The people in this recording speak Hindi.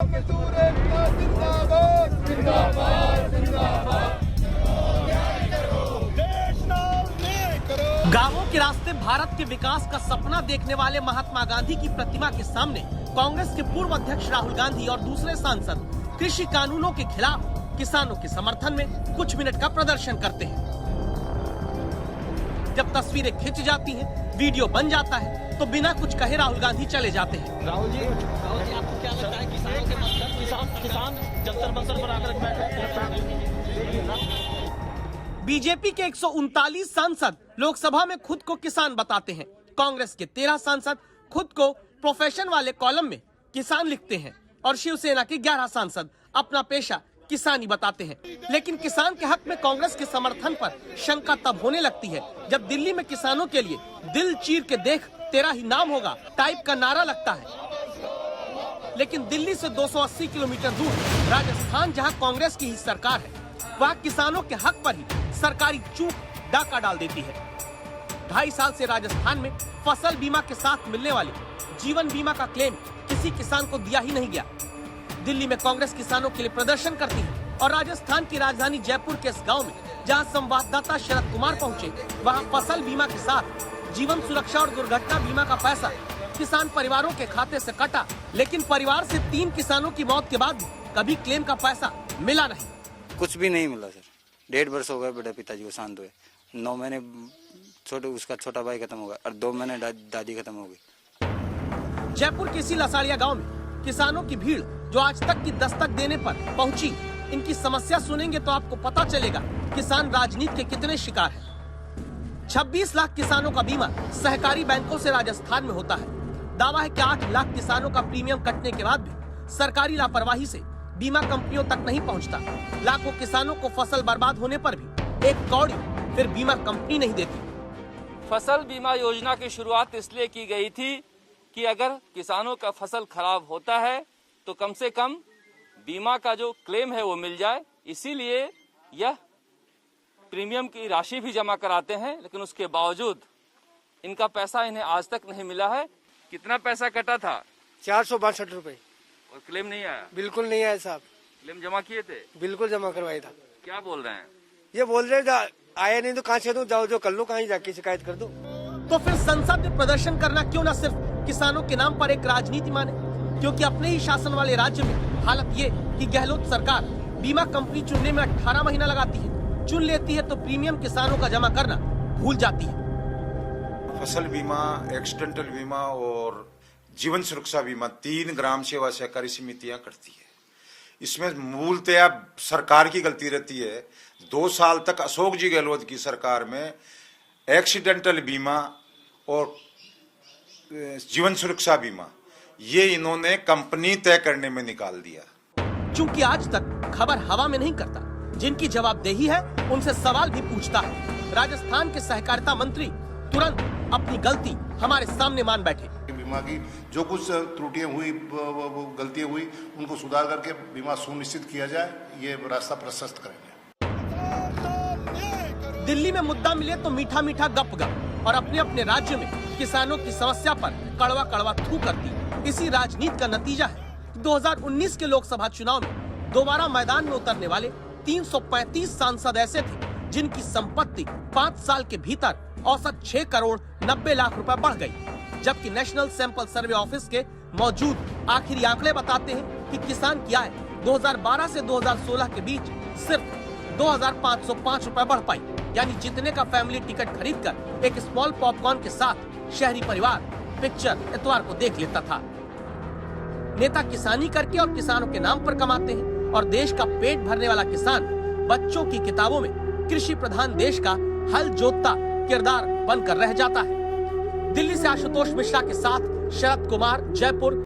गांवों के रास्ते भारत के विकास का सपना देखने वाले महात्मा गांधी की प्रतिमा के सामने कांग्रेस के पूर्व अध्यक्ष राहुल गांधी और दूसरे सांसद कृषि कानूनों के खिलाफ किसानों के समर्थन में कुछ मिनट का प्रदर्शन करते हैं। जब तस्वीरें खिंच जाती हैं, वीडियो बन जाता है, तो बिना कुछ कहे राहुल गांधी चले जाते हैं। राहुल जी आपको क्या लगता है किसानों के मतलब किसान जंतर मंतर पर आकर बैठे? बीजेपी के 139 सांसद लोकसभा में खुद को किसान बताते हैं। कांग्रेस के 13 सांसद खुद को प्रोफेशन वाले कॉलम में किसान लिखते हैं और शिवसेना के 11 सांसद अपना पेशा किसानी बताते हैं। लेकिन किसान के हक में कांग्रेस के समर्थन पर शंका तब होने लगती है जब दिल्ली में किसानों के लिए दिल चीर के देख तेरा ही नाम होगा टाइप का नारा लगता है। लेकिन दिल्ली से 280 किलोमीटर दूर राजस्थान, जहां कांग्रेस की ही सरकार है, वहां किसानों के हक पर ही सरकारी चूक डाका डाल देती है। 2.5 साल से राजस्थान में फसल बीमा के साथ मिलने वाले जीवन बीमा का क्लेम किसी किसान को दिया ही नहीं गया। दिल्ली में कांग्रेस किसानों के लिए प्रदर्शन करती है और राजस्थान की राजधानी जयपुर के इस गांव में जहां संवाददाता शरद कुमार पहुंचे, वहां फसल बीमा के साथ जीवन सुरक्षा और दुर्घटना बीमा का पैसा किसान परिवारों के खाते से कटा। लेकिन परिवार से 3 किसानों की मौत के बाद कभी क्लेम का पैसा मिला नहीं। कुछ भी नहीं मिला सर। 1.5 वर्ष हो गए बेटा पिताजी को शांत हुए। 9 महीने उसका छोटा भाई खत्म हो गया और 2 महीने दादी खत्म हो गई। जयपुर के इसी लसाड़िया गांव में किसानों की भीड़ जो आज तक की दस्तक देने पर पहुंची, इनकी समस्या सुनेंगे तो आपको पता चलेगा किसान राजनीति के कितने शिकार हैं। 26 लाख किसानों का बीमा सहकारी बैंकों से राजस्थान में होता है। दावा है कि 8 लाख किसानों का प्रीमियम कटने के बाद भी सरकारी लापरवाही से बीमा कंपनियों तक नहीं पहुंचता। लाखों किसानों को फसल बर्बाद होने पर भी एक कौड़ी फिर बीमा कंपनी नहीं देती। फसल बीमा योजना की शुरुआत इसलिए की गई थी कि अगर किसानों का फसल खराब होता है तो कम से कम बीमा का जो क्लेम है वो मिल जाए। इसीलिए यह प्रीमियम की राशि भी जमा कराते हैं, लेकिन उसके बावजूद इनका पैसा इन्हें आज तक नहीं मिला है। कितना पैसा कटा था? 462 रुपए। और क्लेम नहीं आया? बिल्कुल नहीं आया साहब। क्लेम जमा किए थे? बिल्कुल जमा करवाया था। क्या बोल रहे हैं? ये बोल रहे आया नहीं तो कहाँ से दूं, जाओ जो कर लो, कहीं जाके शिकायत कर दो। तो फिर संसद में प्रदर्शन करना क्यों न सिर्फ किसानों के नाम पर एक राजनीति माने? क्योंकि अपने ही शासन वाले राज्य में हालत ये कि गहलोत सरकार बीमा कंपनी चुनने में 18 महीना लगाती है, चुन लेती है तो प्रीमियम किसानों का जमा करना भूल जाती है। फसल बीमा, एक्सीडेंटल बीमा और जीवन सुरक्षा बीमा 3 ग्राम सेवा सहकारी समितियां करती है। इसमें मूलतया सरकार की गलती रहती है। 2 साल तक अशोक जी गहलोत की सरकार में एक्सीडेंटल बीमा और जीवन सुरक्षा बीमा ये इन्होंने कंपनी तय करने में निकाल दिया। चूंकि आज तक खबर हवा में नहीं करता, जिनकी जवाबदेही है उनसे सवाल भी पूछता है। राजस्थान के सहकारिता मंत्री तुरंत अपनी गलती हमारे सामने मान बैठे। बीमा की जो कुछ त्रुटियां हुई, गलतियां हुई, उनको सुधार करके बीमा सुनिश्चित किया जाए, ये रास्ता प्रशस्त करेंगे। दिल्ली में मुद्दा मिले तो मीठा मीठा गप गप और अपने अपने राज्य में किसानों की समस्या पर कड़वा कड़वा थू करती। इसी राजनीति का नतीजा है 2019 के लोकसभा चुनाव में दोबारा मैदान में उतरने वाले 335 सांसद ऐसे थे जिनकी संपत्ति 5 साल के भीतर औसत 6 करोड़ 90 लाख रुपए बढ़ गई। जबकि नेशनल सैंपल सर्वे ऑफिस के मौजूद आखिरी आंकड़े बताते हैं कि किसान की आय 2012 से 2016 के बीच सिर्फ 2505 रुपए बढ़ पाई। यानी जितने का फैमिली टिकट खरीदकर एक स्मॉल पॉपकॉर्न के साथ शहरी परिवार पिक्चर इतवार को देख लेता था। नेता किसानी करके और किसानों के नाम पर कमाते हैं और देश का पेट भरने वाला किसान बच्चों की किताबों में कृषि प्रधान देश का हल जोतता किरदार बनकर रह जाता है। दिल्ली से आशुतोष मिश्रा के साथ शरद कुमार, जयपुर।